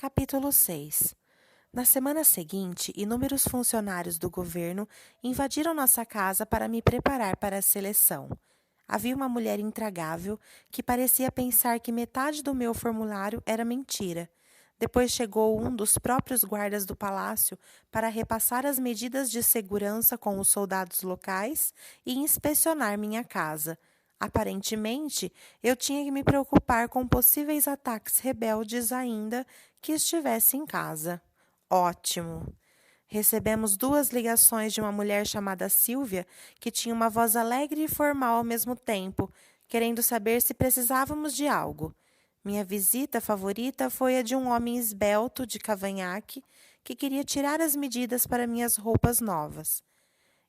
Capítulo 6. Na semana seguinte, inúmeros funcionários do governo invadiram nossa casa para me preparar para a seleção. Havia uma mulher intragável que parecia pensar que metade do meu formulário era mentira. Depois chegou um dos próprios guardas do palácio para repassar as medidas de segurança com os soldados locais e inspecionar minha casa. Aparentemente, eu tinha que me preocupar com possíveis ataques rebeldes ainda que estivesse em casa. Ótimo! Recebemos 2 ligações de uma mulher chamada Silvia, que tinha uma voz alegre e formal ao mesmo tempo, querendo saber se precisávamos de algo. Minha visita favorita foi a de um homem esbelto, de cavanhaque, que queria tirar as medidas para minhas roupas novas.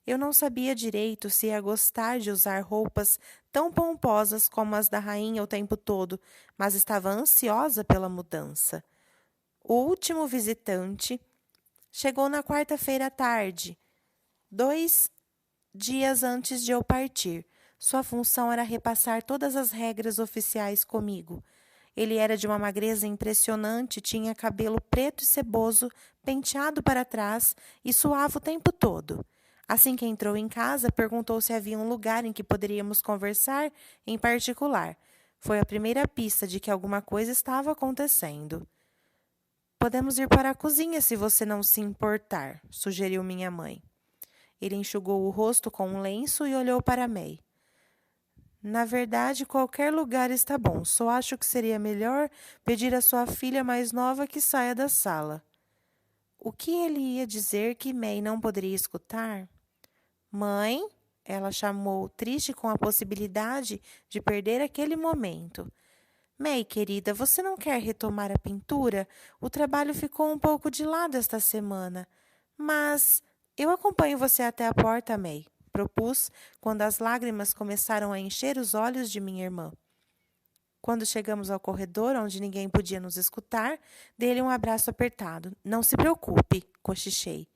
Eu não sabia direito se ia gostar de usar roupas tão pomposas como as da rainha o tempo todo, mas estava ansiosa pela mudança. O último visitante chegou na quarta-feira à tarde, 2 dias antes de eu partir. Sua função era repassar todas as regras oficiais comigo. Ele era de uma magreza impressionante, tinha cabelo preto e ceboso, penteado para trás e suava o tempo todo. Assim que entrou em casa, perguntou se havia um lugar em que poderíamos conversar em particular. Foi a primeira pista de que alguma coisa estava acontecendo. Podemos ir para a cozinha se você não se importar, sugeriu minha mãe. Ele enxugou o rosto com um lenço e olhou para May. Na verdade, qualquer lugar está bom. Só acho que seria melhor pedir à sua filha mais nova que saia da sala. O que ele ia dizer que May não poderia escutar? Mãe, ela chamou, triste com a possibilidade de perder aquele momento. May, querida, você não quer retomar a pintura? O trabalho ficou um pouco de lado esta semana. Mas eu acompanho você até a porta, May, propus, quando as lágrimas começaram a encher os olhos de minha irmã. Quando chegamos ao corredor, onde ninguém podia nos escutar, dei-lhe um abraço apertado. Não se preocupe, cochichei.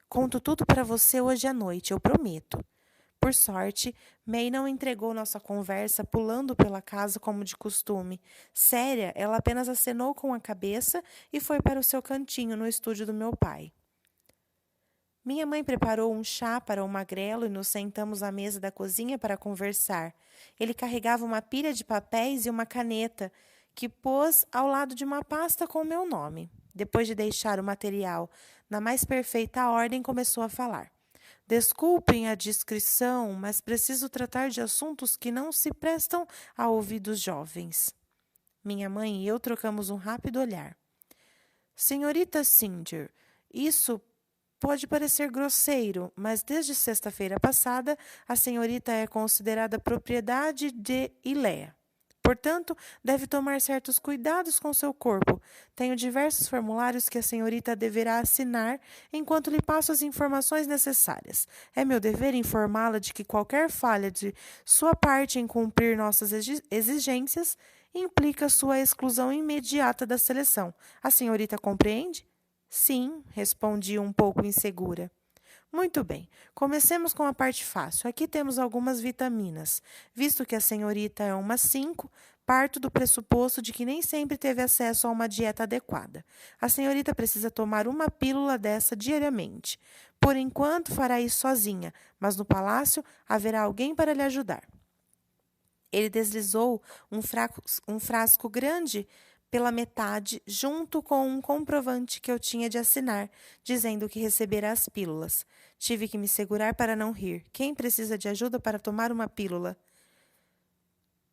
Conto tudo para você hoje à noite, eu prometo. Por sorte, May não entregou nossa conversa pulando pela casa como de costume. Séria, ela apenas acenou com a cabeça e foi para o seu cantinho no estúdio do meu pai. Minha mãe preparou um chá para o magrelo e nos sentamos à mesa da cozinha para conversar. Ele carregava uma pilha de papéis e uma caneta, que pôs ao lado de uma pasta com o meu nome. Depois de deixar o material na mais perfeita ordem, começou a falar. Desculpem a discrição, mas preciso tratar de assuntos que não se prestam a ouvidos jovens. Minha mãe e eu trocamos um rápido olhar. Senhorita Singer, isso pode parecer grosseiro, mas desde sexta-feira passada a senhorita é considerada propriedade de Ilea. Portanto, deve tomar certos cuidados com seu corpo. Tenho diversos formulários que a senhorita deverá assinar enquanto lhe passo as informações necessárias. É meu dever informá-la de que qualquer falha de sua parte em cumprir nossas exigências implica sua exclusão imediata da seleção. A senhorita compreende? Sim, respondi um pouco insegura. Muito bem, comecemos com a parte fácil. Aqui temos algumas vitaminas. Visto que a senhorita é uma 5, parto do pressuposto de que nem sempre teve acesso a uma dieta adequada. A senhorita precisa tomar uma pílula dessa diariamente. Por enquanto, fará isso sozinha, mas no palácio haverá alguém para lhe ajudar. Ele deslizou um frasco grande pela metade, junto com um comprovante que eu tinha de assinar, dizendo que recebera as pílulas. Tive que me segurar para não rir. Quem precisa de ajuda para tomar uma pílula?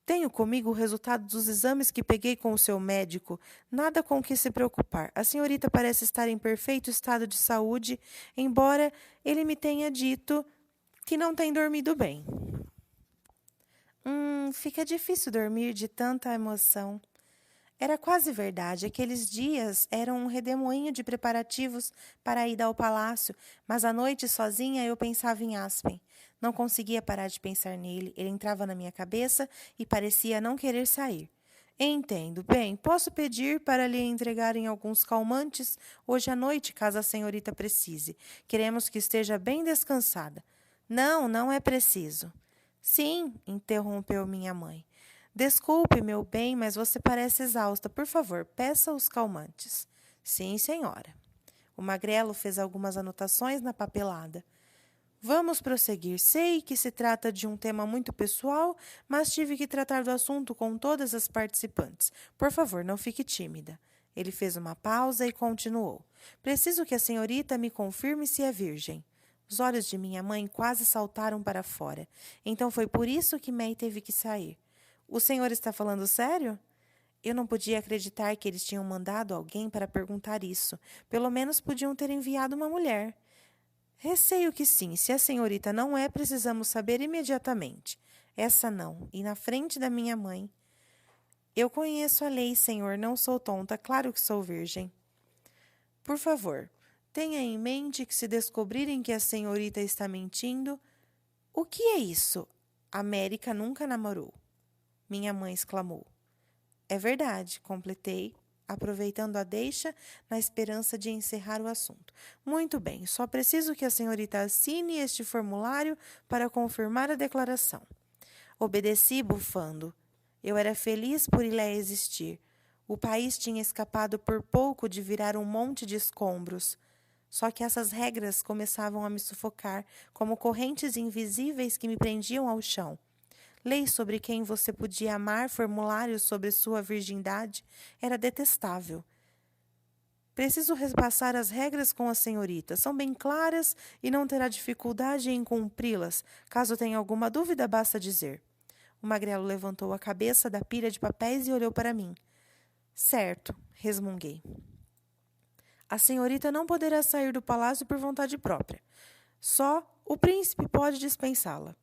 Tenho comigo o resultado dos exames que peguei com o seu médico. Nada com o que se preocupar. A senhorita parece estar em perfeito estado de saúde, embora ele me tenha dito que não tem dormido bem. Fica difícil dormir de tanta emoção. Era quase verdade. Aqueles dias eram um redemoinho de preparativos para a ida ao palácio, mas à noite, sozinha, eu pensava em Aspen. Não conseguia parar de pensar nele. Ele entrava na minha cabeça e parecia não querer sair. Entendo. Bem, posso pedir para lhe entregarem alguns calmantes hoje à noite, caso a senhorita precise. Queremos que esteja bem descansada. Não, não é preciso. Sim, interrompeu minha mãe. Desculpe, meu bem, mas você parece exausta. Por favor, peça os calmantes. Sim, senhora. O magrelo fez algumas anotações na papelada. Vamos prosseguir. Sei que se trata de um tema muito pessoal, mas tive que tratar do assunto com todas as participantes. Por favor, não fique tímida. Ele fez uma pausa e continuou. Preciso que a senhorita me confirme se é virgem. Os olhos de minha mãe quase saltaram para fora. Então foi por isso que May teve que sair. O senhor está falando sério? Eu não podia acreditar que eles tinham mandado alguém para perguntar isso. Pelo menos podiam ter enviado uma mulher. Receio que sim. Se a senhorita não é, precisamos saber imediatamente. Essa não. E na frente da minha mãe. Eu conheço a lei, senhor. Não sou tonta. Claro que sou virgem. Por favor, tenha em mente que se descobrirem que a senhorita está mentindo... O que é isso? América nunca namorou. Minha mãe exclamou. É verdade, completei, aproveitando a deixa na esperança de encerrar o assunto. Muito bem, só preciso que a senhorita assine este formulário para confirmar a declaração. Obedeci, bufando. Eu era feliz por Ilé existir. O país tinha escapado por pouco de virar um monte de escombros. Só que essas regras começavam a me sufocar, como correntes invisíveis que me prendiam ao chão. Leis sobre quem você podia amar, formulários sobre sua virgindade, era detestável. Preciso repassar as regras com a senhorita. São bem claras e não terá dificuldade em cumpri-las. Caso tenha alguma dúvida, basta dizer. O magrelo levantou a cabeça da pilha de papéis e olhou para mim. Certo, resmunguei. A senhorita não poderá sair do palácio por vontade própria. Só o príncipe pode dispensá-la.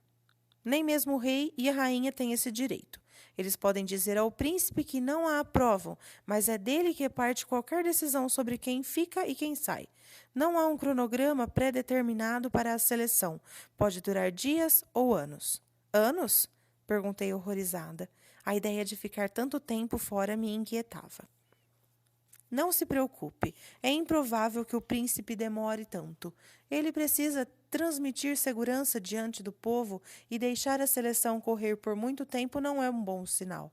Nem mesmo o rei e a rainha têm esse direito. Eles podem dizer ao príncipe que não a aprovam, mas é dele que parte qualquer decisão sobre quem fica e quem sai. Não há um cronograma pré-determinado para a seleção. Pode durar dias ou anos. Anos? Perguntei horrorizada. A ideia de ficar tanto tempo fora me inquietava. Não se preocupe, é improvável que o príncipe demore tanto. Ele precisa transmitir segurança diante do povo e deixar a seleção correr por muito tempo não é um bom sinal.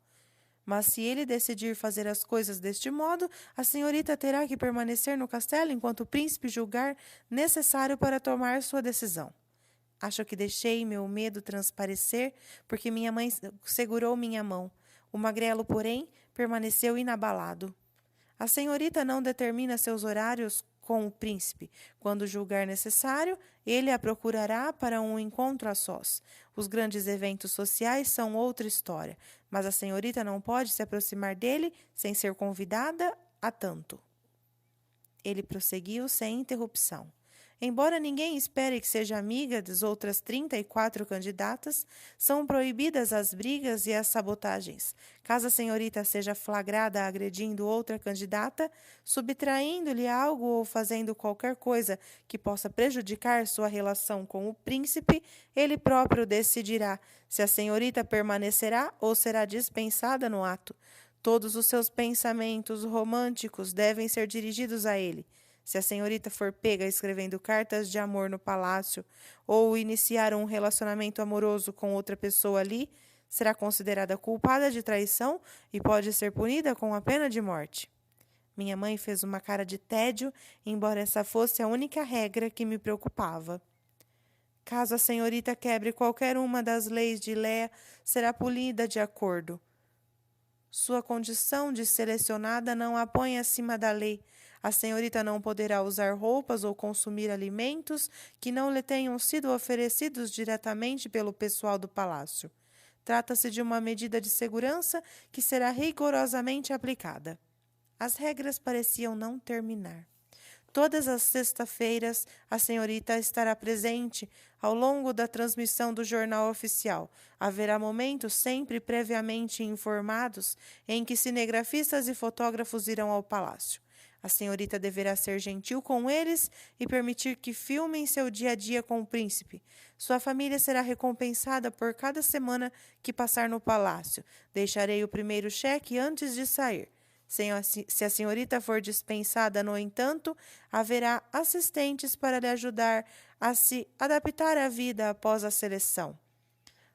Mas se ele decidir fazer as coisas deste modo, a senhorita terá que permanecer no castelo enquanto o príncipe julgar necessário para tomar sua decisão. Acho que deixei meu medo transparecer porque minha mãe segurou minha mão. O magrelo, porém, permaneceu inabalado. A senhorita não determina seus horários com o príncipe. Quando julgar necessário, ele a procurará para um encontro a sós. Os grandes eventos sociais são outra história, mas a senhorita não pode se aproximar dele sem ser convidada a tanto. Ele prosseguiu sem interrupção. Embora ninguém espere que seja amiga das outras 34 candidatas, são proibidas as brigas e as sabotagens. Caso a senhorita seja flagrada agredindo outra candidata, subtraindo-lhe algo ou fazendo qualquer coisa que possa prejudicar sua relação com o príncipe, ele próprio decidirá se a senhorita permanecerá ou será dispensada no ato. Todos os seus pensamentos românticos devem ser dirigidos a ele. Se a senhorita for pega escrevendo cartas de amor no palácio ou iniciar um relacionamento amoroso com outra pessoa ali, será considerada culpada de traição e pode ser punida com a pena de morte. Minha mãe fez uma cara de tédio, embora essa fosse a única regra que me preocupava. Caso a senhorita quebre qualquer uma das leis de Léa, será punida de acordo. Sua condição de selecionada não a põe acima da lei. A senhorita não poderá usar roupas ou consumir alimentos que não lhe tenham sido oferecidos diretamente pelo pessoal do palácio. Trata-se de uma medida de segurança que será rigorosamente aplicada. As regras pareciam não terminar. Todas as sextas-feiras, a senhorita estará presente ao longo da transmissão do jornal oficial. Haverá momentos sempre previamente informados em que cinegrafistas e fotógrafos irão ao palácio. A senhorita deverá ser gentil com eles e permitir que filmem seu dia a dia com o príncipe. Sua família será recompensada por cada semana que passar no palácio. Deixarei o primeiro cheque antes de sair. Se a senhorita for dispensada, no entanto, haverá assistentes para lhe ajudar a se adaptar à vida após a seleção.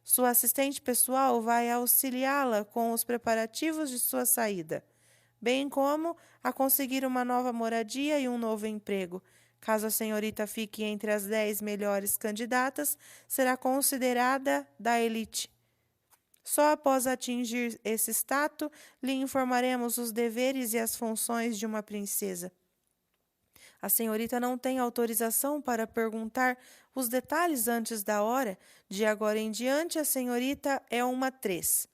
Sua assistente pessoal vai auxiliá-la com os preparativos de sua saída. bem como a conseguir uma nova moradia e um novo emprego. Caso a senhorita fique entre as 10 melhores candidatas, será considerada da elite. Só após atingir esse status, lhe informaremos os deveres e as funções de uma princesa. A senhorita não tem autorização para perguntar os detalhes antes da hora. De agora em diante, a senhorita é uma 3.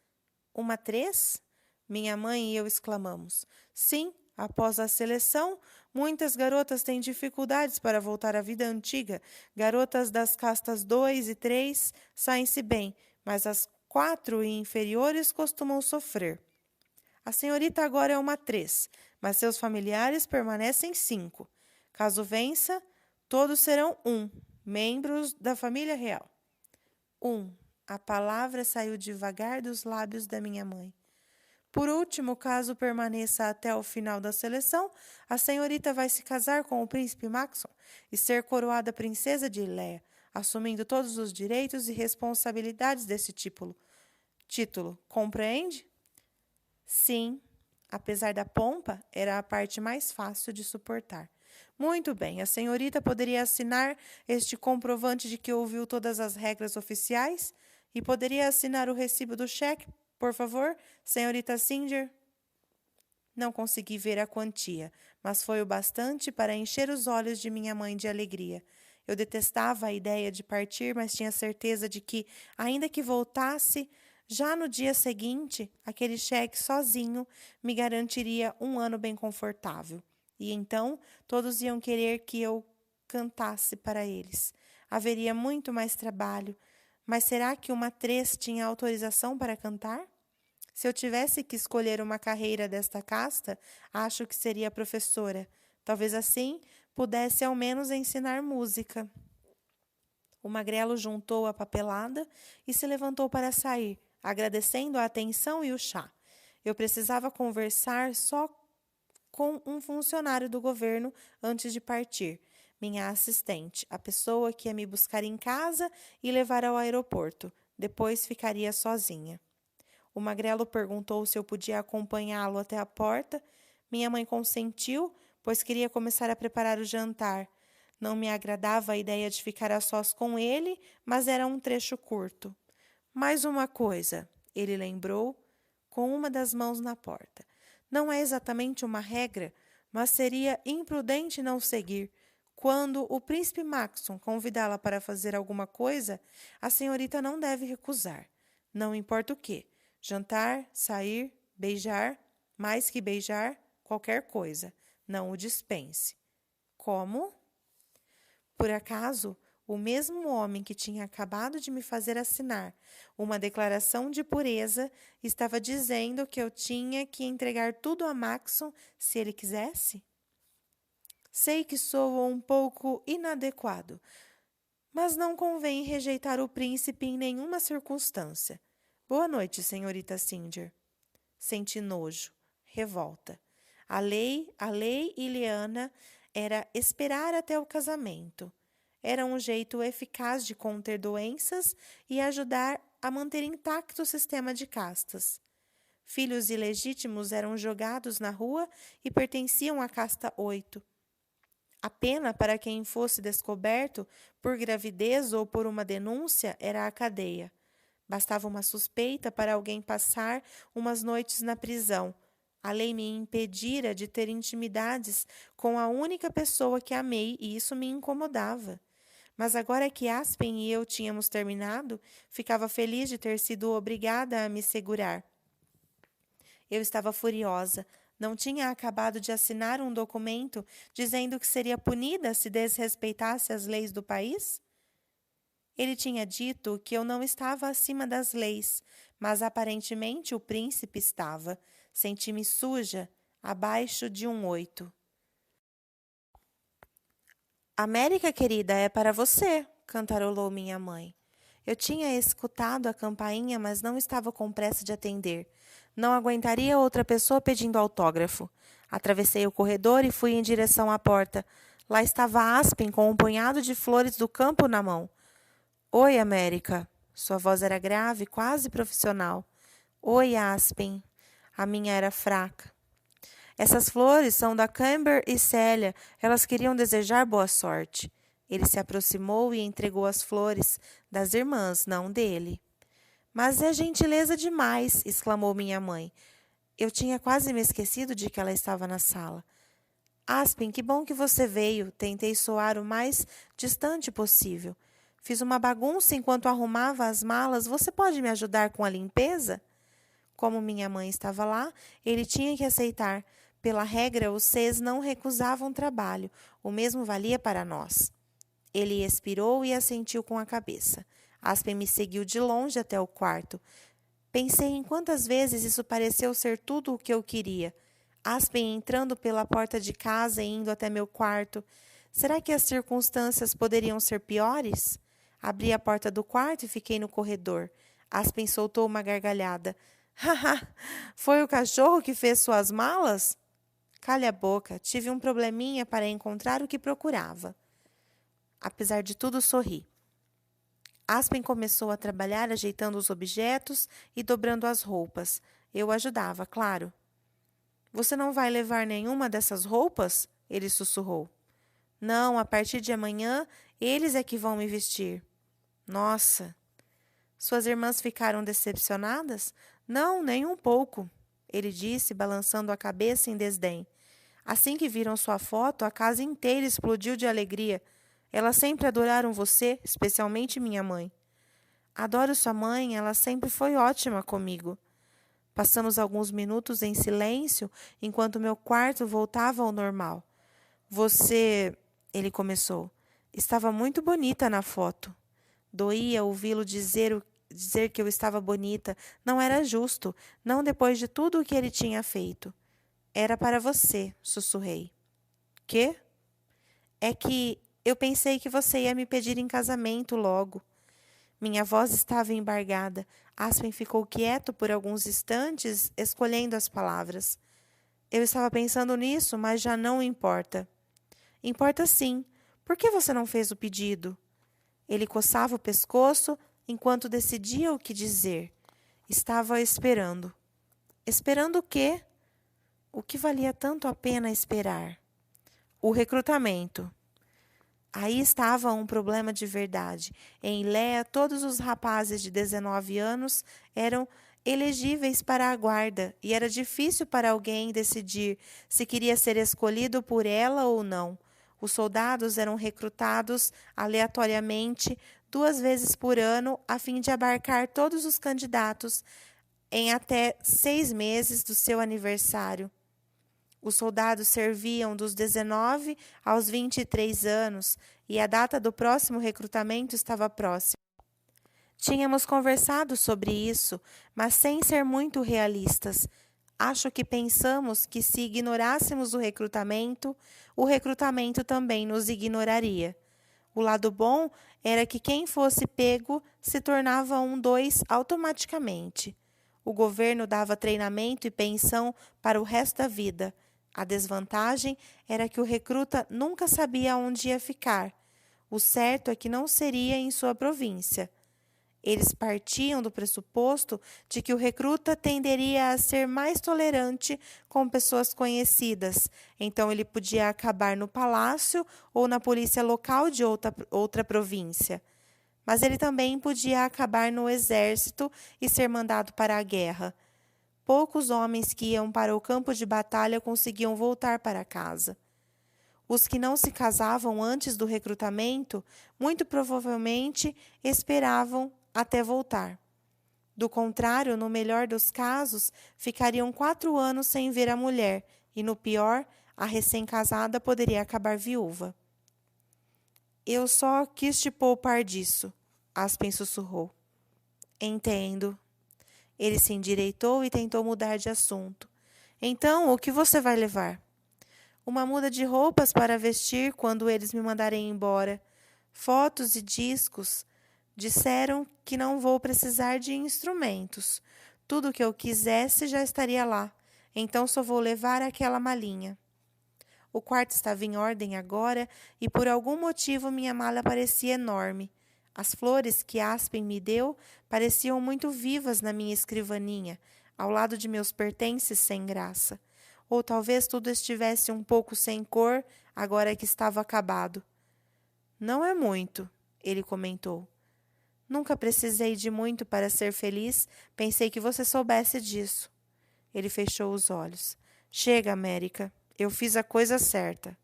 Uma 3? Minha mãe e eu exclamamos. Sim, após a seleção, muitas garotas têm dificuldades para voltar à vida antiga. Garotas das castas 2 e 3 saem-se bem, mas as 4 e inferiores costumam sofrer. A senhorita agora é uma 3, mas seus familiares permanecem 5. Caso vença, todos serão 1, membros da família real. 1. A palavra saiu devagar dos lábios da minha mãe. Por último, caso permaneça até o final da seleção, a senhorita vai se casar com o príncipe Maxon e ser coroada princesa de Iléia, assumindo todos os direitos e responsabilidades desse título. Compreende? Sim. Apesar da pompa, era a parte mais fácil de suportar. Muito bem, a senhorita poderia assinar este comprovante de que ouviu todas as regras oficiais? E poderia assinar o recibo do cheque, por favor, senhorita Singer? Não consegui ver a quantia, mas foi o bastante para encher os olhos de minha mãe de alegria. Eu detestava a ideia de partir, mas tinha certeza de que, ainda que voltasse, já no dia seguinte, aquele cheque sozinho me garantiria um ano bem confortável. E então, todos iam querer que eu cantasse para eles. Haveria muito mais trabalho, mas será que uma 3 tinha autorização para cantar? Se eu tivesse que escolher uma carreira desta casta, acho que seria professora. Talvez assim pudesse ao menos ensinar música. O magrelo juntou a papelada e se levantou para sair, agradecendo a atenção e o chá. Eu precisava conversar só com um funcionário do governo antes de partir, minha assistente, a pessoa que ia me buscar em casa e levar ao aeroporto. Depois ficaria sozinha. O magrelo perguntou se eu podia acompanhá-lo até a porta. Minha mãe consentiu, pois queria começar a preparar o jantar. Não me agradava a ideia de ficar a sós com ele, mas era um trecho curto. Mais uma coisa, ele lembrou, com uma das mãos na porta. Não é exatamente uma regra, mas seria imprudente não seguir. Quando o príncipe Maxon convidá-la para fazer alguma coisa, a senhorita não deve recusar. Não importa o que. Jantar, sair, beijar, mais que beijar, qualquer coisa. Não o dispense. Como? Por acaso, o mesmo homem que tinha acabado de me fazer assinar uma declaração de pureza estava dizendo que eu tinha que entregar tudo a Maxon se ele quisesse? Sei que sou um pouco inadequado, mas não convém rejeitar o príncipe em nenhuma circunstância. Boa noite, senhorita Singer. Senti nojo, revolta. A lei Ileana era esperar até o casamento. Era um jeito eficaz de conter doenças e ajudar a manter intacto o sistema de castas. Filhos ilegítimos eram jogados na rua e pertenciam à casta 8. A pena para quem fosse descoberto por gravidez ou por uma denúncia era a cadeia. Bastava uma suspeita para alguém passar umas noites na prisão. A lei me impedira de ter intimidades com a única pessoa que amei e isso me incomodava. Mas agora que Aspen e eu tínhamos terminado, ficava feliz de ter sido obrigada a me segurar. Eu estava furiosa. Não tinha acabado de assinar um documento dizendo que seria punida se desrespeitasse as leis do país? Ele tinha dito que eu não estava acima das leis, mas aparentemente o príncipe estava. Senti-me suja, abaixo de um 8. América, querida, é para você, cantarolou minha mãe. Eu tinha escutado a campainha, mas não estava com pressa de atender. Não aguentaria outra pessoa pedindo autógrafo. Atravessei o corredor e fui em direção à porta. Lá estava Aspen com um punhado de flores do campo na mão. Oi, América. Sua voz era grave, quase profissional. Oi, Aspen. A minha era fraca. Essas flores são da Camber e Célia. Elas queriam desejar boa sorte. Ele se aproximou e entregou as flores das irmãs, não dele. Mas é gentileza demais, exclamou minha mãe. Eu tinha quase me esquecido de que ela estava na sala. Aspen, que bom que você veio. Tentei soar o mais distante possível. Fiz uma bagunça enquanto arrumava as malas. Você pode me ajudar com a limpeza? Como minha mãe estava lá, ele tinha que aceitar. Pela regra, os Cs não recusavam trabalho. O mesmo valia para nós. Ele expirou e assentiu com a cabeça. Aspen me seguiu de longe até o quarto. Pensei em quantas vezes isso pareceu ser tudo o que eu queria. Aspen entrando pela porta de casa e indo até meu quarto. Será que as circunstâncias poderiam ser piores? Abri a porta do quarto e fiquei no corredor. Aspen soltou uma gargalhada. Haha, foi o cachorro que fez suas malas? Calhe a boca, tive um probleminha para encontrar o que procurava. Apesar de tudo, sorri. Aspen começou a trabalhar ajeitando os objetos e dobrando as roupas. Eu ajudava, claro. Você não vai levar nenhuma dessas roupas? Ele sussurrou. Não, a partir de amanhã, eles é que vão me vestir. Nossa! Suas irmãs ficaram decepcionadas? Não, nem um pouco, ele disse, balançando a cabeça em desdém. Assim que viram sua foto, a casa inteira explodiu de alegria. Elas sempre adoraram você, especialmente minha mãe. Adoro sua mãe, ela sempre foi ótima comigo. Passamos alguns minutos em silêncio, enquanto meu quarto voltava ao normal. Você, ele começou, estava muito bonita na foto. Doía ouvi-lo dizer que eu estava bonita. Não era justo, não depois de tudo o que ele tinha feito. Era para você, sussurrei. Quê? É que eu pensei que você ia me pedir em casamento logo. Minha voz estava embargada. Aspen ficou quieto por alguns instantes, escolhendo as palavras. Eu estava pensando nisso, mas já não importa. Importa sim. Por que você não fez o pedido? Ele coçava o pescoço enquanto decidia o que dizer. Estava esperando. Esperando o quê? O que valia tanto a pena esperar? O recrutamento. Aí estava um problema de verdade. Em Iléia, todos os rapazes de 19 anos eram elegíveis para a guarda e era difícil para alguém decidir se queria ser escolhido por ela ou não. Os soldados eram recrutados aleatoriamente 2 vezes por ano a fim de abarcar todos os candidatos em até 6 meses do seu aniversário. Os soldados serviam dos 19 aos 23 anos e a data do próximo recrutamento estava próxima. Tínhamos conversado sobre isso, mas sem ser muito realistas. Acho que pensamos que se ignorássemos o recrutamento também nos ignoraria. O lado bom era que quem fosse pego se tornava um 2 automaticamente. O governo dava treinamento e pensão para o resto da vida. A desvantagem era que o recruta nunca sabia onde ia ficar. O certo é que não seria em sua província. Eles partiam do pressuposto de que o recruta tenderia a ser mais tolerante com pessoas conhecidas, então ele podia acabar no palácio ou na polícia local de outra província. Mas ele também podia acabar no exército e ser mandado para a guerra. Poucos homens que iam para o campo de batalha conseguiam voltar para casa. Os que não se casavam antes do recrutamento, muito provavelmente esperavam até voltar. Do contrário, no melhor dos casos, ficariam 4 anos sem ver a mulher, e no pior, a recém-casada poderia acabar viúva. Eu só quis te poupar disso, Aspen sussurrou. Entendo. Ele se endireitou e tentou mudar de assunto. Então, o que você vai levar? Uma muda de roupas para vestir quando eles me mandarem embora. Fotos e discos. Disseram que não vou precisar de instrumentos. Tudo o que eu quisesse já estaria lá. Então só vou levar aquela malinha. O quarto estava em ordem agora e por algum motivo minha mala parecia enorme. As flores que Aspen me deu pareciam muito vivas na minha escrivaninha, ao lado de meus pertences sem graça. ou talvez tudo estivesse um pouco sem cor, agora que estava acabado. Não é muito, ele comentou. Nunca precisei de muito para ser feliz, pensei que você soubesse disso. Ele fechou os olhos. Chega, América, eu fiz a coisa certa.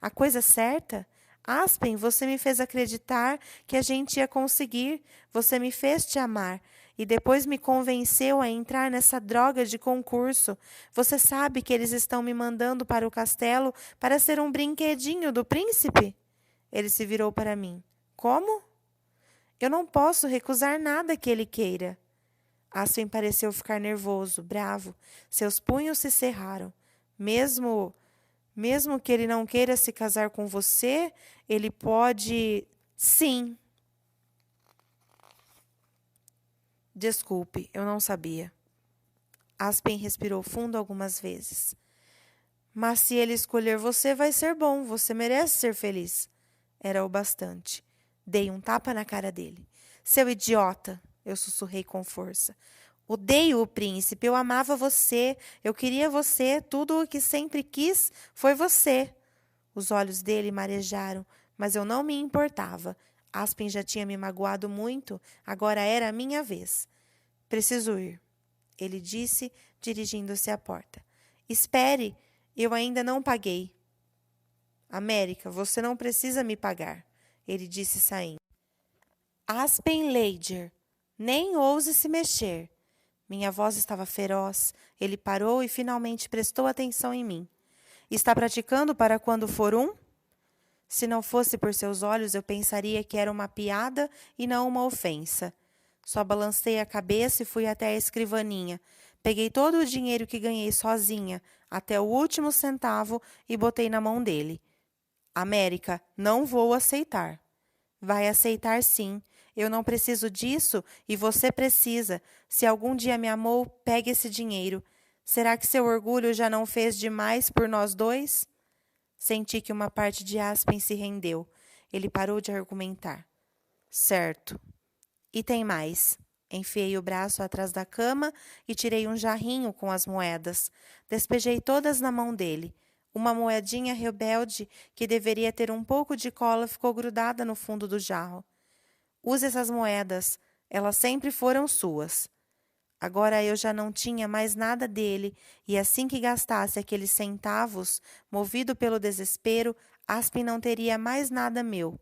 A coisa certa? Aspen, você me fez acreditar que a gente ia conseguir. Você me fez te amar. E depois me convenceu a entrar nessa droga de concurso. Você sabe que eles estão me mandando para o castelo para ser um brinquedinho do príncipe? Ele se virou para mim. Como? Eu não posso recusar nada que ele queira. Aspen pareceu ficar nervoso, bravo. Seus punhos se cerraram. Mesmo que ele não queira se casar com você, ele pode... Sim. Desculpe, eu não sabia. Aspen respirou fundo algumas vezes. Mas se ele escolher você, vai ser bom. Você merece ser feliz. Era o bastante. Dei um tapa na cara dele. Seu idiota! Eu sussurrei com força. Odeio o príncipe. Eu amava você. Eu queria você. Tudo o que sempre quis foi você. Os olhos dele marejaram, mas eu não me importava. Aspen já tinha me magoado muito. Agora era a minha vez. Preciso ir, ele disse, dirigindo-se à porta. Espere, eu ainda não paguei. América, você não precisa me pagar, ele disse saindo. Aspen Ledger, nem ouse se mexer. Minha voz estava feroz. Ele parou e finalmente prestou atenção em mim. Está praticando para quando for um? Se não fosse por seus olhos, eu pensaria que era uma piada e não uma ofensa. Só balancei a cabeça e fui até a escrivaninha. Peguei todo o dinheiro que ganhei sozinha, até o último centavo, e botei na mão dele. América, não vou aceitar. Vai aceitar sim. Eu não preciso disso e você precisa. Se algum dia me amou, pegue esse dinheiro. Será que seu orgulho já não fez demais por nós dois? Senti que uma parte de Aspen se rendeu. Ele parou de argumentar. Certo. E tem mais. Enfiei o braço atrás da cama e tirei um jarrinho com as moedas. Despejei todas na mão dele. Uma moedinha rebelde que deveria ter um pouco de cola ficou grudada no fundo do jarro. Use essas moedas. Elas sempre foram suas. Agora eu já não tinha mais nada dele, e assim que gastasse aqueles centavos, movido pelo desespero, Aspen não teria mais nada meu.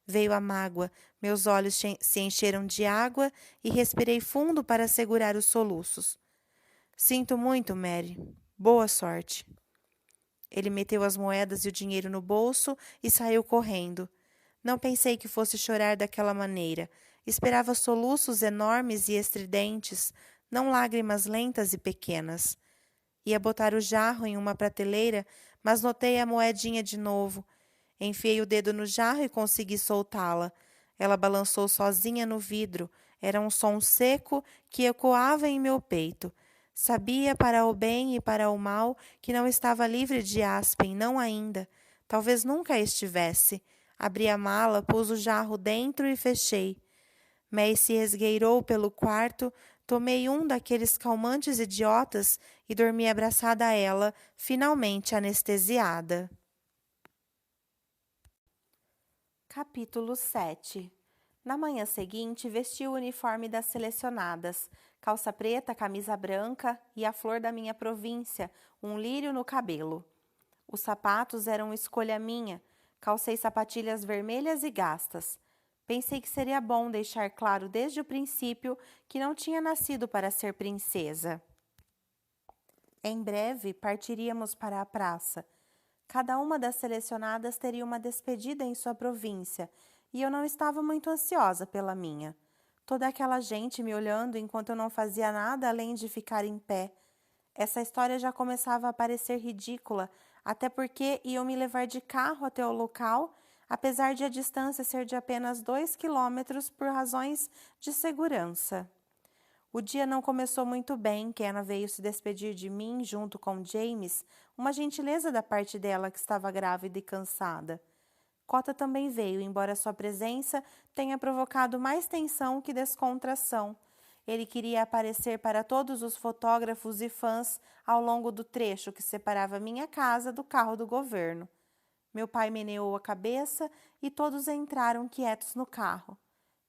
Veio a mágoa, meus olhos se encheram de água e respirei fundo para segurar os soluços. Sinto muito, Mary. Boa sorte. Ele meteu as moedas e o dinheiro no bolso e saiu correndo. Não pensei que fosse chorar daquela maneira. Esperava soluços enormes e estridentes, não lágrimas lentas e pequenas. Ia botar o jarro em uma prateleira, mas notei a moedinha de novo. Enfiei o dedo no jarro e consegui soltá-la. Ela balançou sozinha no vidro. Era um som seco que ecoava em meu peito. Sabia para o bem e para o mal que não estava livre de Aspen, não ainda. Talvez nunca estivesse. Abri a mala, pus o jarro dentro e fechei. May se esgueirou pelo quarto, tomei um daqueles calmantes idiotas e dormi abraçada a ela, finalmente anestesiada. Capítulo 7. Na manhã seguinte, vesti o uniforme das selecionadas, calça preta, camisa branca e a flor da minha província, um lírio no cabelo. Os sapatos eram escolha minha, calcei sapatilhas vermelhas e gastas. Pensei que seria bom deixar claro desde o princípio que não tinha nascido para ser princesa. Em breve, partiríamos para a praça. Cada uma das selecionadas teria uma despedida em sua província, e eu não estava muito ansiosa pela minha. Toda aquela gente me olhando enquanto eu não fazia nada além de ficar em pé. Essa história já começava a parecer ridícula, até porque iam me levar de carro até o local, apesar de a distância ser de apenas 2 quilômetros por razões de segurança. O dia não começou muito bem. Kenna veio se despedir de mim junto com James, uma gentileza da parte dela que estava grávida e cansada. Cota também veio, embora sua presença tenha provocado mais tensão que descontração. Ele queria aparecer para todos os fotógrafos e fãs ao longo do trecho que separava minha casa do carro do governo. Meu pai meneou a cabeça e todos entraram quietos no carro.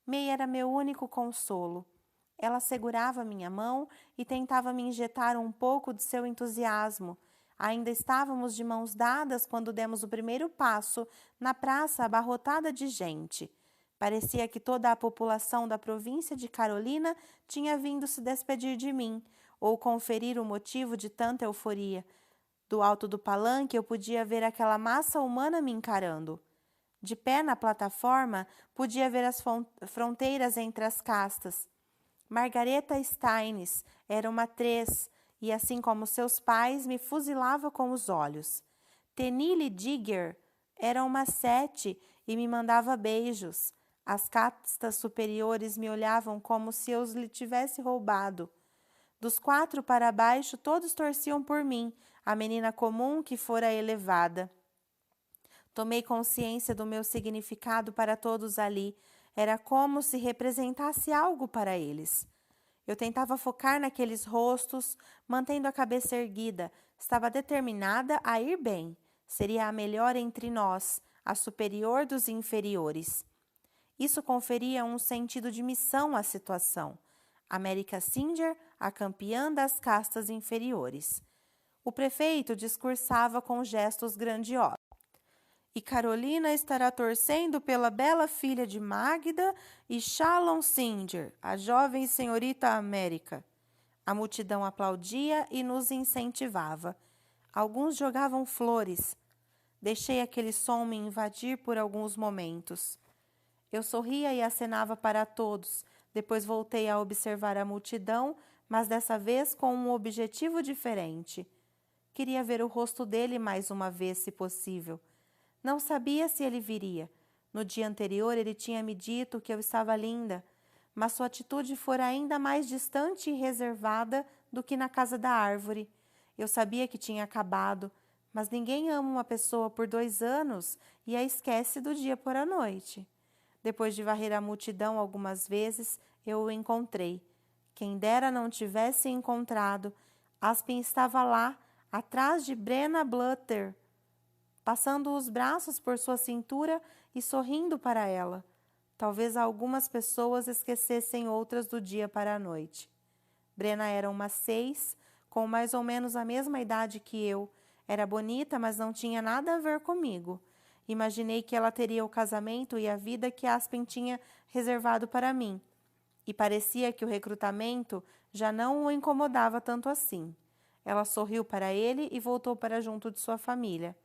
May era meu único consolo. Ela segurava minha mão e tentava me injetar um pouco de seu entusiasmo. Ainda estávamos de mãos dadas quando demos o primeiro passo na praça abarrotada de gente. Parecia que toda a população da província de Carolina tinha vindo se despedir de mim, ou conferir o motivo de tanta euforia. Do alto do palanque eu podia ver aquela massa humana me encarando. De pé na plataforma, podia ver as fronteiras entre as castas. Margareta Steines era uma 3, e assim como seus pais, me fuzilava com os olhos. Tenille Digger era uma 7 e me mandava beijos. As castas superiores me olhavam como se eu lhe tivesse roubado. Dos 4 para baixo, todos torciam por mim, a menina comum que fora elevada. Tomei consciência do meu significado para todos ali. Era como se representasse algo para eles. Eu tentava focar naqueles rostos, mantendo a cabeça erguida. Estava determinada a ir bem. Seria a melhor entre nós, a superior dos inferiores. Isso conferia um sentido de missão à situação. América Singer, a campeã das castas inferiores. O prefeito discursava com gestos grandiosos. E Carolina estará torcendo pela bela filha de Magda e Shalom Singer, a jovem senhorita América. A multidão aplaudia e nos incentivava. Alguns jogavam flores. Deixei aquele som me invadir por alguns momentos. Eu sorria e acenava para todos. Depois voltei a observar a multidão, mas dessa vez com um objetivo diferente. Queria ver o rosto dele mais uma vez, se possível. Não sabia se ele viria. No dia anterior ele tinha me dito que eu estava linda, mas sua atitude fora ainda mais distante e reservada do que na casa da árvore. Eu sabia que tinha acabado, mas ninguém ama uma pessoa por 2 anos e a esquece do dia por a noite. Depois de varrer a multidão algumas vezes, eu o encontrei. Quem dera não tivesse encontrado. Aspen estava lá, atrás de Brenna Blutter, passando os braços por sua cintura e sorrindo para ela. Talvez algumas pessoas esquecessem outras do dia para a noite. Brenna era uma 6, com mais ou menos a mesma idade que eu. Era bonita, mas não tinha nada a ver comigo. Imaginei que ela teria o casamento e a vida que Aspen tinha reservado para mim. E parecia que o recrutamento já não o incomodava tanto assim. Ela sorriu para ele e voltou para junto de sua família.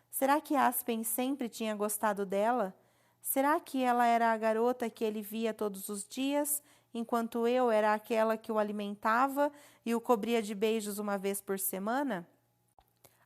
Será que Aspen sempre tinha gostado dela? Será que ela era a garota que ele via todos os dias, enquanto eu era aquela que o alimentava e o cobria de beijos uma vez por semana?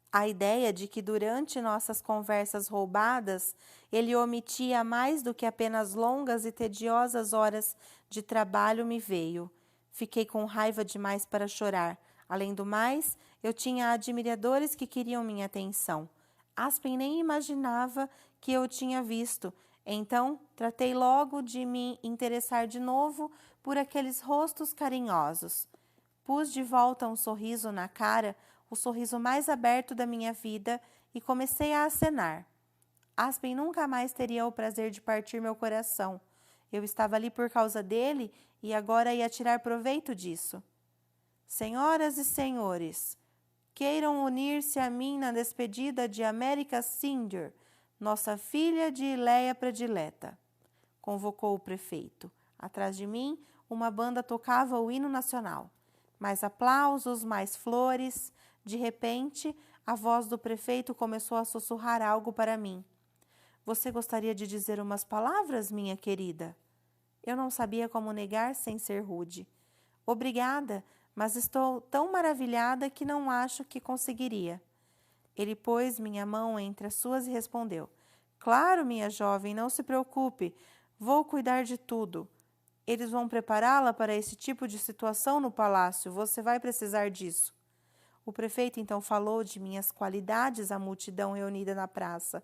A ideia de que durante nossas conversas roubadas ele omitia mais do que apenas longas e tediosas horas de trabalho me veio. Fiquei com raiva demais para chorar. Além do mais, eu tinha admiradores que queriam minha atenção. Aspen nem imaginava que eu tinha visto. Então, tratei logo de me interessar de novo por aqueles rostos carinhosos. Pus de volta um sorriso na cara, o sorriso mais aberto da minha vida, e comecei a acenar. Aspen nunca mais teria o prazer de partir meu coração. Eu estava ali por causa dele e agora ia tirar proveito disso. Senhoras e senhores, queiram unir-se a mim na despedida de América Singer, nossa filha de Ileia predileta, convocou o prefeito. Atrás de mim, uma banda tocava o hino nacional. Mais aplausos, mais flores. De repente, a voz do prefeito começou a sussurrar algo para mim. Você gostaria de dizer umas palavras, minha querida? Eu não sabia como negar sem ser rude. Obrigada, mas estou tão maravilhada que não acho que conseguiria. Ele pôs minha mão entre as suas e respondeu. Claro, minha jovem, não se preocupe. Vou cuidar de tudo. Eles vão prepará-la para esse tipo de situação no palácio. Você vai precisar disso. O prefeito então falou de minhas qualidades à multidão reunida na praça,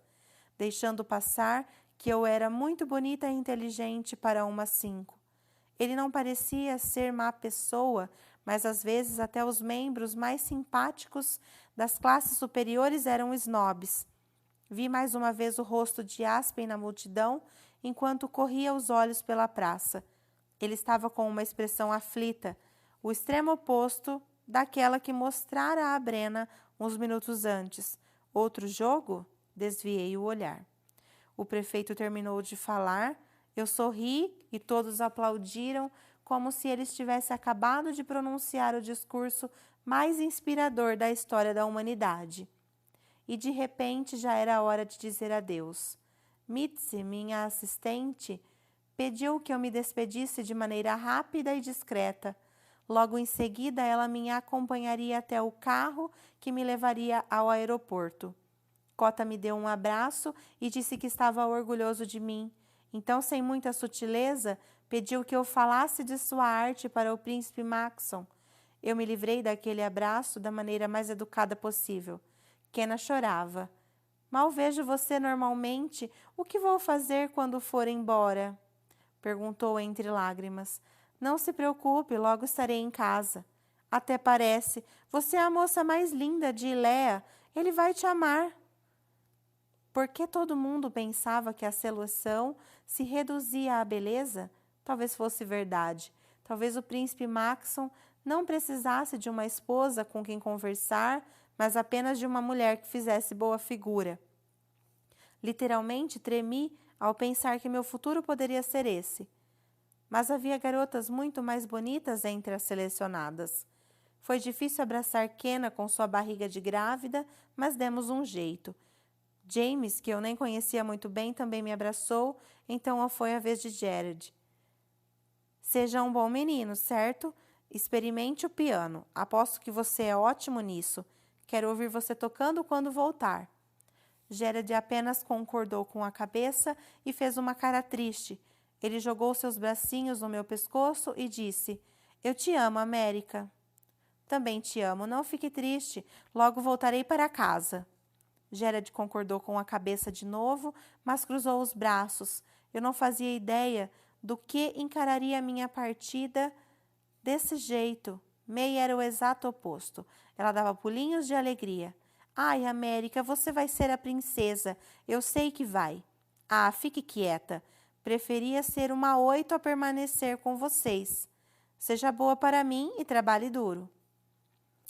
deixando passar que eu era muito bonita e inteligente para uma 5. Ele não parecia ser má pessoa, mas às vezes até os membros mais simpáticos das classes superiores eram snobs. Vi mais uma vez o rosto de Aspen na multidão, enquanto corria os olhos pela praça. Ele estava com uma expressão aflita, o extremo oposto daquela que mostrara a Brenna uns minutos antes. Outro jogo? Desviei o olhar. O prefeito terminou de falar, eu sorri e todos aplaudiram, como se ele tivesse acabado de pronunciar o discurso mais inspirador da história da humanidade. E de repente já era hora de dizer adeus. Mitzi, minha assistente, pediu que eu me despedisse de maneira rápida e discreta. Logo em seguida, ela me acompanharia até o carro que me levaria ao aeroporto. Cota me deu um abraço e disse que estava orgulhoso de mim. Então, sem muita sutileza, pediu que eu falasse de sua arte para o príncipe Maxon. Eu me livrei daquele abraço da maneira mais educada possível. Kenna chorava. Mal vejo você normalmente. O que vou fazer quando for embora? Perguntou entre lágrimas. Não se preocupe, logo estarei em casa. Até parece. Você é a moça mais linda de Ilea. Ele vai te amar. Por que todo mundo pensava que a seleção se reduzia à beleza? Talvez fosse verdade. Talvez o príncipe Maxon não precisasse de uma esposa com quem conversar, mas apenas de uma mulher que fizesse boa figura. Literalmente tremi ao pensar que meu futuro poderia ser esse. Mas havia garotas muito mais bonitas entre as selecionadas. Foi difícil abraçar Kenna com sua barriga de grávida, mas demos um jeito. James, que eu nem conhecia muito bem, também me abraçou, então foi a vez de Jared. Seja um bom menino, certo? Experimente o piano. Aposto que você é ótimo nisso. Quero ouvir você tocando quando voltar. Jared apenas concordou com a cabeça e fez uma cara triste. Ele jogou seus bracinhos no meu pescoço e disse, eu te amo, América. Também te amo, não fique triste, logo voltarei para casa. Jared concordou com a cabeça de novo, mas cruzou os braços. Eu não fazia ideia do que encararia a minha partida desse jeito. May era o exato oposto. Ela dava pulinhos de alegria. Ai, América, você vai ser a princesa. Eu sei que vai. Ah, fique quieta. Preferia ser uma 8 a permanecer com vocês. Seja boa para mim e trabalhe duro.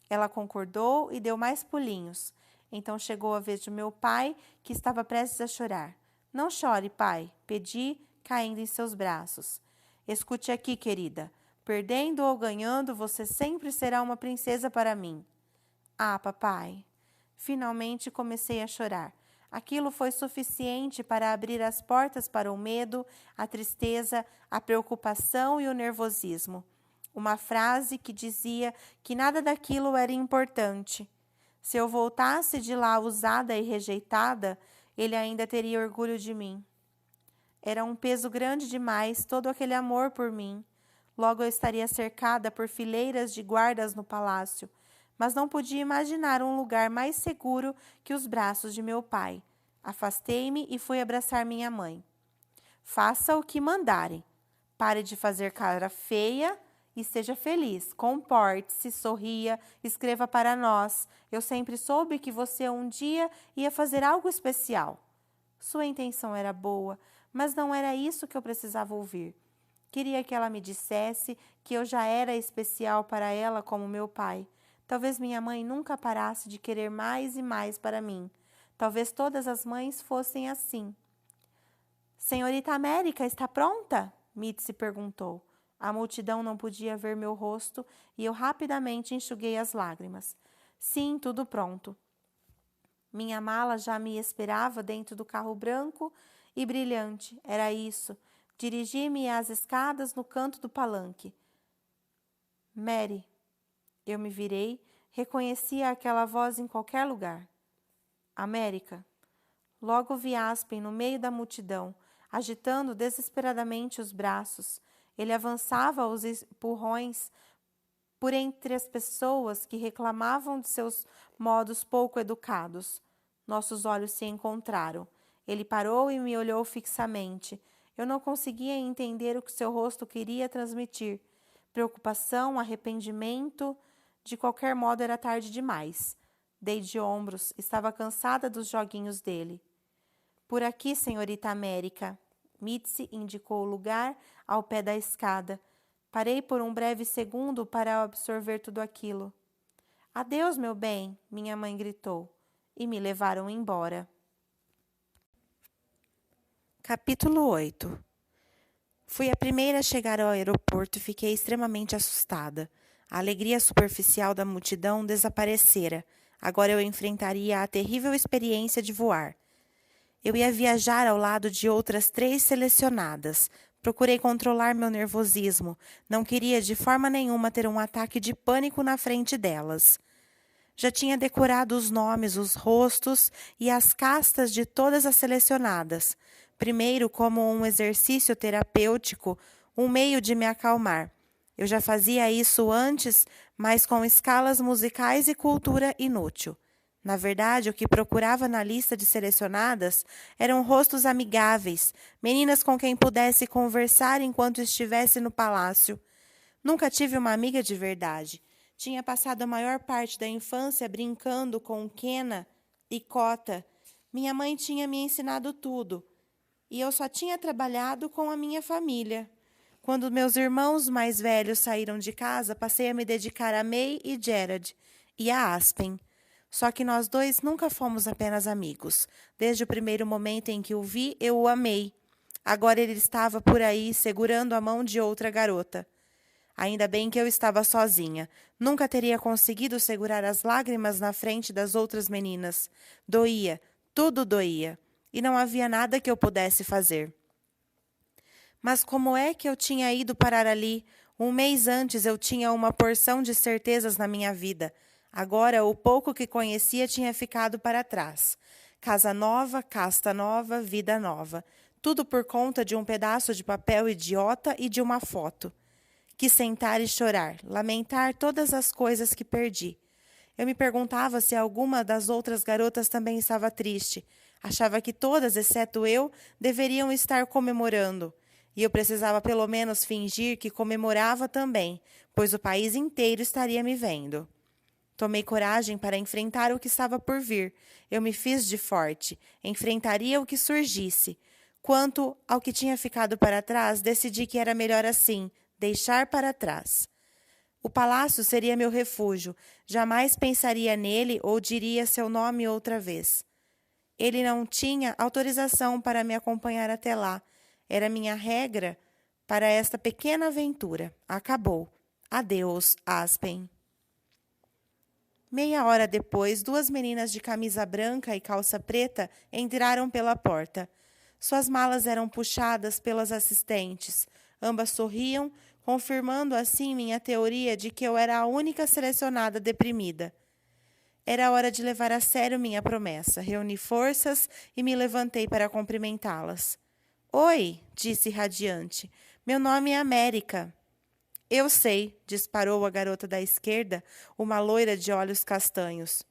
Ela concordou e deu mais pulinhos. Então chegou a vez de meu pai, que estava prestes a chorar. Não chore, pai, pedi, caindo em seus braços. Escute aqui, querida. Perdendo ou ganhando, você sempre será uma princesa para mim. Ah, papai. Finalmente comecei a chorar. Aquilo foi suficiente para abrir as portas para o medo, a tristeza, a preocupação e o nervosismo. Uma frase que dizia que nada daquilo era importante. Se eu voltasse de lá usada e rejeitada, ele ainda teria orgulho de mim. Era um peso grande demais todo aquele amor por mim. Logo eu estaria cercada por fileiras de guardas no palácio, mas não podia imaginar um lugar mais seguro que os braços de meu pai. Afastei-me e fui abraçar minha mãe. Faça o que mandarem. Pare de fazer cara feia e seja feliz. Comporte-se, sorria, escreva para nós. Eu sempre soube que você um dia ia fazer algo especial. Sua intenção era boa, mas não era isso que eu precisava ouvir. Queria que ela me dissesse que eu já era especial para ela como meu pai. Talvez minha mãe nunca parasse de querer mais e mais para mim. Talvez todas as mães fossem assim. Senhorita América, está pronta? Mitzi perguntou. A multidão não podia ver meu rosto e eu rapidamente enxuguei as lágrimas. Sim, tudo pronto. Minha mala já me esperava dentro do carro branco e brilhante. Era isso. Dirigi-me às escadas no canto do palanque. Mary. Eu me virei, reconhecia aquela voz em qualquer lugar. América. Logo vi Aspen no meio da multidão, agitando desesperadamente os braços. Ele avançava aos empurrões por entre as pessoas que reclamavam de seus modos pouco educados. Nossos olhos se encontraram. Ele parou e me olhou fixamente. Eu não conseguia entender o que seu rosto queria transmitir. Preocupação, arrependimento, de qualquer modo era tarde demais. Dei de ombros, estava cansada dos joguinhos dele. Por aqui, senhorita América. Mitzi indicou o lugar ao pé da escada. Parei por um breve segundo para absorver tudo aquilo. Adeus, meu bem, minha mãe gritou, e me levaram embora. Capítulo 8. Fui a primeira a chegar ao aeroporto e fiquei extremamente assustada. A alegria superficial da multidão desaparecera. Agora eu enfrentaria a terrível experiência de voar. Eu ia viajar ao lado de outras 3 selecionadas. Procurei controlar meu nervosismo. Não queria de forma nenhuma ter um ataque de pânico na frente delas. Já tinha decorado os nomes, os rostos e as castas de todas as selecionadas. Primeiro, como um exercício terapêutico, um meio de me acalmar. Eu já fazia isso antes, mas com escalas musicais e cultura inútil. Na verdade, o que procurava na lista de selecionadas eram rostos amigáveis, meninas com quem pudesse conversar enquanto estivesse no palácio. Nunca tive uma amiga de verdade. Tinha passado a maior parte da infância brincando com Kena e Cota. Minha mãe tinha me ensinado tudo. E eu só tinha trabalhado com a minha família. Quando meus irmãos mais velhos saíram de casa, passei a me dedicar a May e Jared e a Aspen. Só que nós 2 nunca fomos apenas amigos. Desde o primeiro momento em que o vi, eu o amei. Agora ele estava por aí, segurando a mão de outra garota. Ainda bem que eu estava sozinha. Nunca teria conseguido segurar as lágrimas na frente das outras meninas. Doía, tudo doía. E não havia nada que eu pudesse fazer. Mas como é que eu tinha ido parar ali? Um mês antes eu tinha uma porção de certezas na minha vida. Agora, o pouco que conhecia tinha ficado para trás. Casa nova, casta nova, vida nova. Tudo por conta de um pedaço de papel idiota e de uma foto. Quis sentar e chorar, lamentar todas as coisas que perdi. Eu me perguntava se alguma das outras garotas também estava triste. Achava que todas, exceto eu, deveriam estar comemorando. E eu precisava pelo menos fingir que comemorava também, pois o país inteiro estaria me vendo. Tomei coragem para enfrentar o que estava por vir. Eu me fiz de forte. Enfrentaria o que surgisse. Quanto ao que tinha ficado para trás, decidi que era melhor assim, deixar para trás. O palácio seria meu refúgio. Jamais pensaria nele ou diria seu nome outra vez. Ele não tinha autorização para me acompanhar até lá. Era minha regra para esta pequena aventura. Acabou. Adeus, Aspen. Meia hora depois, 2 meninas de camisa branca e calça preta entraram pela porta. Suas malas eram puxadas pelas assistentes. Ambas sorriam, confirmando assim minha teoria de que eu era a única selecionada deprimida. Era hora de levar a sério minha promessa. Reuni forças e me levantei para cumprimentá-las. Oi, disse radiante. Meu nome é América. Eu sei, disparou a garota da esquerda, uma loira de olhos castanhos.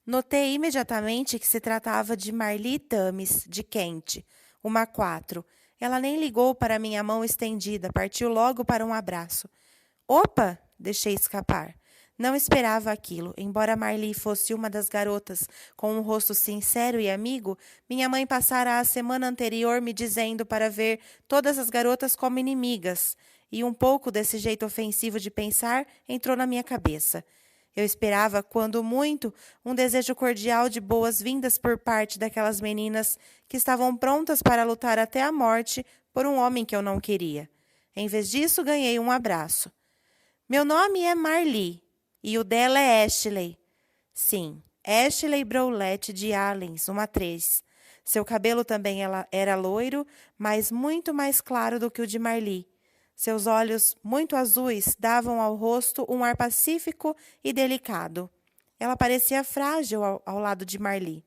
Notei imediatamente que se tratava de Marli Tamis, de Kent, uma 4. Ela nem ligou para minha mão estendida, partiu logo para um abraço. Opa! Deixei escapar. Não esperava aquilo. Embora Marli fosse uma das garotas com um rosto sincero e amigo, minha mãe passara a semana anterior me dizendo para ver todas as garotas como inimigas, e um pouco desse jeito ofensivo de pensar entrou na minha cabeça. Eu esperava, quando muito, um desejo cordial de boas-vindas por parte daquelas meninas que estavam prontas para lutar até a morte por um homem que eu não queria. Em vez disso, ganhei um abraço. Meu nome é Marli, e o dela é Ashley. Sim, Ashley Browlett de Allens, uma 3. Seu cabelo também era loiro, mas muito mais claro do que o de Marli. Seus olhos, muito azuis, davam ao rosto um ar pacífico e delicado. Ela parecia frágil ao lado de Marli.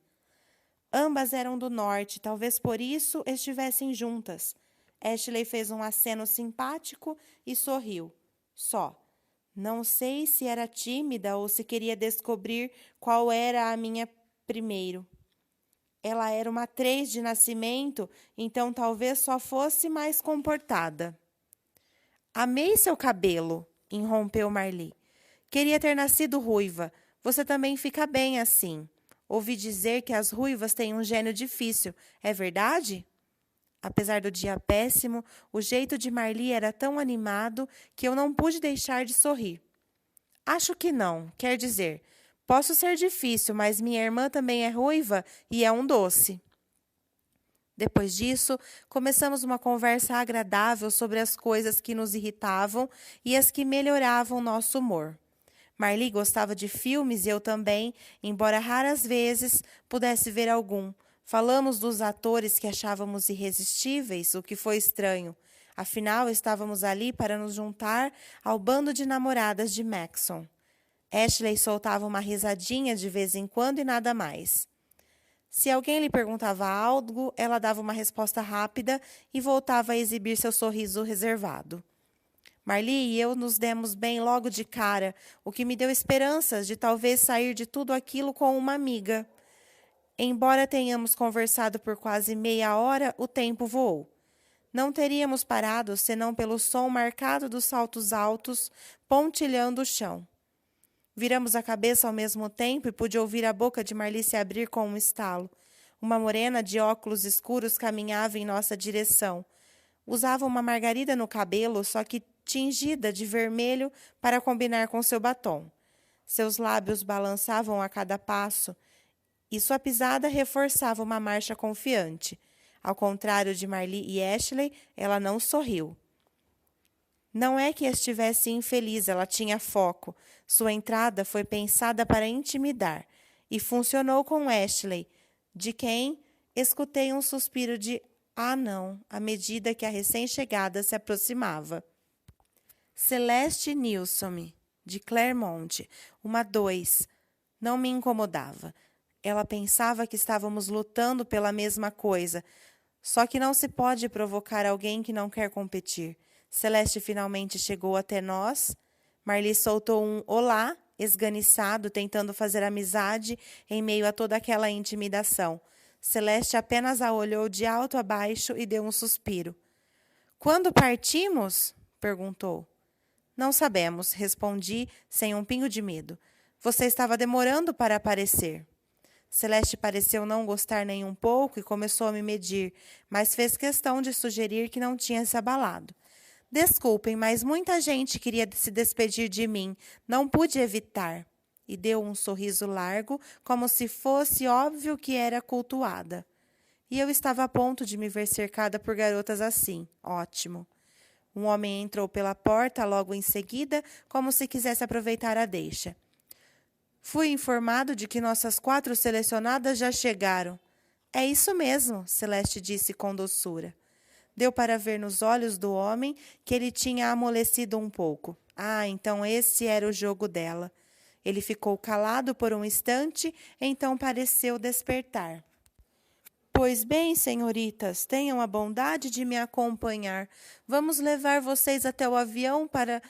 Ambas eram do norte, talvez por isso estivessem juntas. Ashley fez um aceno simpático e sorriu. Só. Não sei se era tímida ou se queria descobrir qual era a minha primeiro. Ela era uma 3 de nascimento, então talvez só fosse mais comportada. Amei seu cabelo, irrompeu Marli. Queria ter nascido ruiva. Você também fica bem assim. Ouvi dizer que as ruivas têm um gênio difícil. É verdade? Apesar do dia péssimo, o jeito de Marli era tão animado que eu não pude deixar de sorrir. Acho que não. Quer dizer, posso ser difícil, mas minha irmã também é ruiva e é um doce. Depois disso, começamos uma conversa agradável sobre as coisas que nos irritavam e as que melhoravam nosso humor. Marli gostava de filmes e eu também, embora raras vezes pudesse ver algum. Falamos dos atores que achávamos irresistíveis, o que foi estranho. Afinal, estávamos ali para nos juntar ao bando de namoradas de Maxon. Ashley soltava uma risadinha de vez em quando e nada mais. Se alguém lhe perguntava algo, ela dava uma resposta rápida e voltava a exibir seu sorriso reservado. Marli e eu nos demos bem logo de cara, o que me deu esperanças de talvez sair de tudo aquilo com uma amiga. Embora tenhamos conversado por quase meia hora, o tempo voou. Não teríamos parado senão pelo som marcado dos saltos altos pontilhando o chão. Viramos a cabeça ao mesmo tempo e pude ouvir a boca de Marli se abrir com um estalo. Uma morena de óculos escuros caminhava em nossa direção. Usava uma margarida no cabelo, só que tingida de vermelho para combinar com seu batom. Seus lábios balançavam a cada passo e sua pisada reforçava uma marcha confiante. Ao contrário de Marli e Ashley, ela não sorriu. Não é que estivesse infeliz, ela tinha foco. Sua entrada foi pensada para intimidar e funcionou com Ashley, de quem escutei um suspiro de "ah, não", à medida que a recém-chegada se aproximava. Celeste Nilsson, de Claremont, uma 2, não me incomodava. Ela pensava que estávamos lutando pela mesma coisa, só que não se pode provocar alguém que não quer competir. Celeste finalmente chegou até nós. Marli soltou um olá, esganiçado, tentando fazer amizade em meio a toda aquela intimidação. Celeste apenas a olhou de alto a baixo e deu um suspiro. "Quando partimos?" perguntou. "Não sabemos", respondi, sem um pingo de medo. "Você estava demorando para aparecer." Celeste pareceu não gostar nem um pouco e começou a me medir, mas fez questão de sugerir que não tinha se abalado. "Desculpem, mas muita gente queria se despedir de mim. Não pude evitar." E deu um sorriso largo, como se fosse óbvio que era cultuada. E eu estava a ponto de me ver cercada por garotas assim. Ótimo. Um homem entrou pela porta logo em seguida, como se quisesse aproveitar a deixa. "Fui informado de que nossas 4 selecionadas já chegaram." "É isso mesmo", Celeste disse com doçura. Deu para ver nos olhos do homem que ele tinha amolecido um pouco. Ah, então esse era o jogo dela. Ele ficou calado por um instante, então pareceu despertar. "Pois bem, senhoritas, tenham a bondade de me acompanhar. Vamos levar vocês até o avião para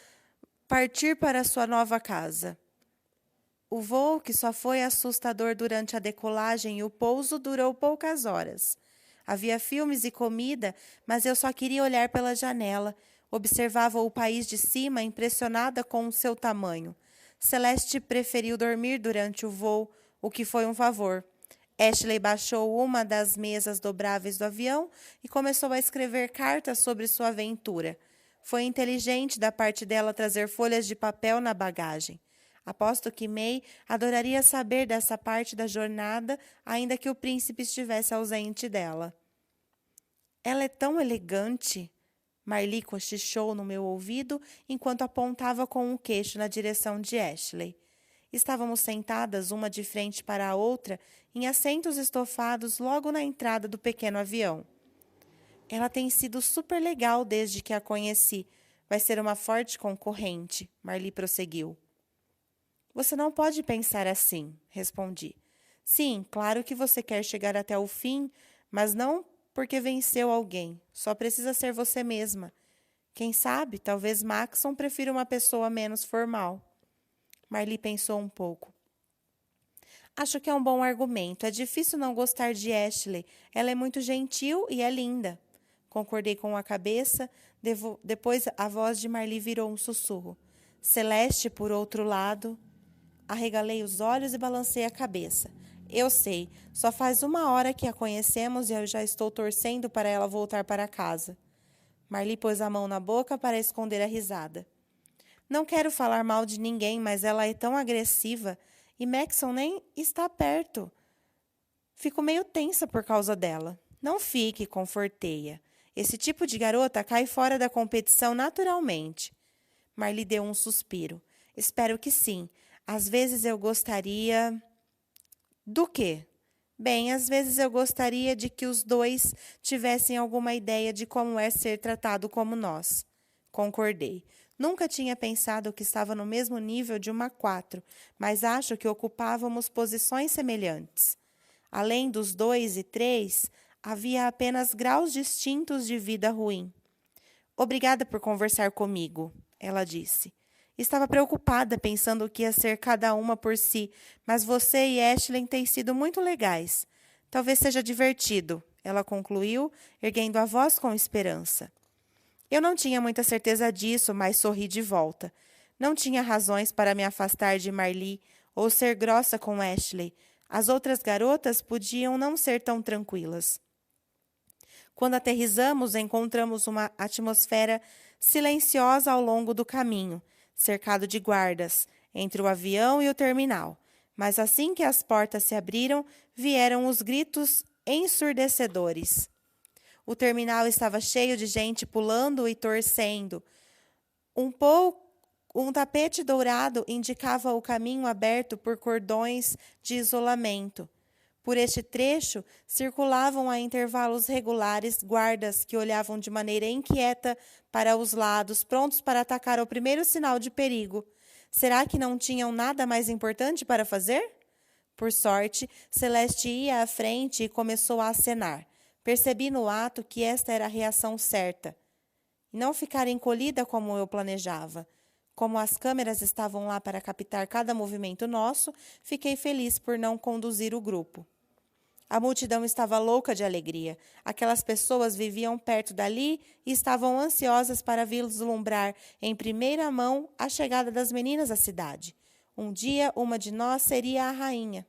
partir para sua nova casa." O voo, que só foi assustador durante a decolagem e o pouso, durou poucas horas. Havia filmes e comida, mas eu só queria olhar pela janela. Observava o país de cima, impressionada com o seu tamanho. Celeste preferiu dormir durante o voo, o que foi um favor. Ashley baixou uma das mesas dobráveis do avião e começou a escrever cartas sobre sua aventura. Foi inteligente da parte dela trazer folhas de papel na bagagem. Aposto que May adoraria saber dessa parte da jornada, ainda que o príncipe estivesse ausente dela. "Ela é tão elegante", Marli cochichou no meu ouvido enquanto apontava com o queixo na direção de Ashley. Estávamos sentadas uma de frente para a outra, em assentos estofados logo na entrada do pequeno avião. "Ela tem sido super legal desde que a conheci. Vai ser uma forte concorrente", Marli prosseguiu. "Você não pode pensar assim", respondi. "Sim, claro que você quer chegar até o fim, mas não porque venceu alguém. Só precisa ser você mesma. Quem sabe, talvez Maxon prefira uma pessoa menos formal." Marli pensou um pouco. Acho que é um bom argumento. É difícil não gostar de Ashley. Ela é muito gentil e é linda. Concordei com a cabeça. Depois a voz de Marli virou um sussurro. Celeste, por outro lado. Arregalei os olhos e balancei a cabeça. Eu sei, só faz 1 hora que a conhecemos e eu já estou torcendo para ela voltar para casa. Marli pôs a mão na boca para esconder a risada. Não quero falar mal de ninguém, mas ela é tão agressiva e Maxon nem está perto. Fico meio tensa por causa dela. Não fique, confortei-a. Esse tipo de garota cai fora da competição naturalmente. Marli deu um suspiro. Espero que sim. Às vezes eu gostaria... Do quê? Bem, às vezes eu gostaria de que os dois tivessem alguma ideia de como é ser tratado como nós. Concordei. Nunca tinha pensado que estava no mesmo nível de uma 4, mas acho que ocupávamos posições semelhantes. Além dos 2 e 3, havia apenas graus distintos de vida ruim. Obrigada por conversar comigo, ela disse. Estava preocupada, pensando que ia ser cada uma por si, mas você e Ashley têm sido muito legais. Talvez seja divertido, ela concluiu, erguendo a voz com esperança. Eu não tinha muita certeza disso, mas sorri de volta. Não tinha razões para me afastar de Marli ou ser grossa com Ashley. As outras garotas podiam não ser tão tranquilas. Quando aterrissamos, encontramos uma atmosfera silenciosa ao longo do caminho, cercado de guardas, entre o avião e o terminal. Mas assim que as portas se abriram, vieram os gritos ensurdecedores. O terminal estava cheio de gente pulando e torcendo. Um tapete dourado indicava o caminho aberto por cordões de isolamento. Por este trecho, circulavam a intervalos regulares guardas que olhavam de maneira inquieta para os lados, prontos para atacar ao primeiro sinal de perigo. Será que não tinham nada mais importante para fazer? Por sorte, Celeste ia à frente e começou a acenar. Percebi no ato que esta era a reação certa. E não ficar encolhida como eu planejava. Como as câmeras estavam lá para captar cada movimento nosso, fiquei feliz por não conduzir o grupo. A multidão estava louca de alegria. Aquelas pessoas viviam perto dali e estavam ansiosas para vislumbrar em primeira mão a chegada das meninas à cidade. Um dia, uma de nós seria a rainha.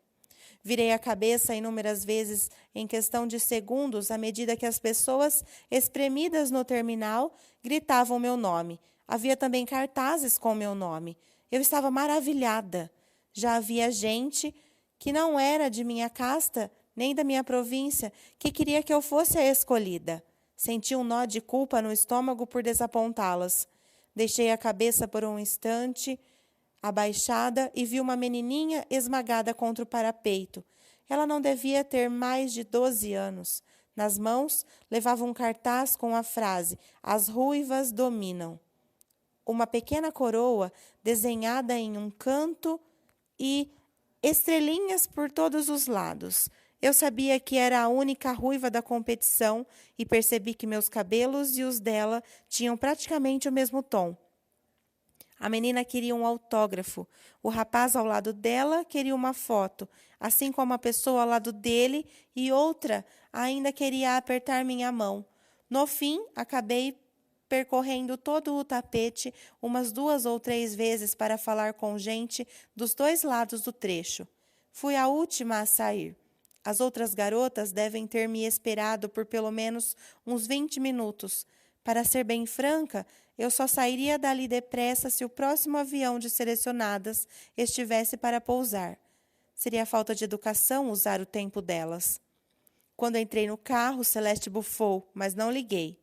Virei a cabeça inúmeras vezes em questão de segundos à medida que as pessoas, espremidas no terminal, gritavam meu nome. Havia também cartazes com meu nome. Eu estava maravilhada. Já havia gente que não era de minha casta, nem da minha província, que queria que eu fosse a escolhida. Senti um nó de culpa no estômago por desapontá-las. Deixei a cabeça por um instante abaixada e vi uma menininha esmagada contra o parapeito. Ela não devia ter mais de 12 anos. Nas mãos, levava um cartaz com a frase "As ruivas dominam". Uma pequena coroa desenhada em um canto e estrelinhas por todos os lados. Eu sabia que era a única ruiva da competição e percebi que meus cabelos e os dela tinham praticamente o mesmo tom. A menina queria um autógrafo. O rapaz ao lado dela queria uma foto, assim como a pessoa ao lado dele e outra ainda queria apertar minha mão. No fim, acabei percorrendo todo o tapete umas 2 ou 3 vezes para falar com gente dos 2 lados do trecho. Fui a última a sair. As outras garotas devem ter me esperado por pelo menos uns 20 minutos. Para ser bem franca, eu só sairia dali depressa se o próximo avião de selecionadas estivesse para pousar. Seria falta de educação usar o tempo delas. Quando entrei no carro, Celeste bufou, mas não liguei.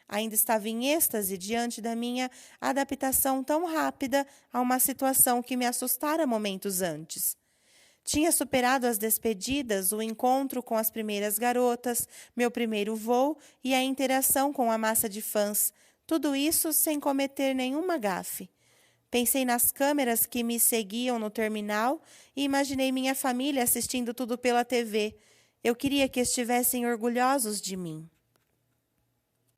Ainda estava em êxtase diante da minha adaptação tão rápida a uma situação que me assustara momentos antes. Tinha superado as despedidas, o encontro com as primeiras garotas, meu primeiro voo e a interação com a massa de fãs. Tudo isso sem cometer nenhuma gafe. Pensei nas câmeras que me seguiam no terminal e imaginei minha família assistindo tudo pela TV. Eu queria que estivessem orgulhosos de mim.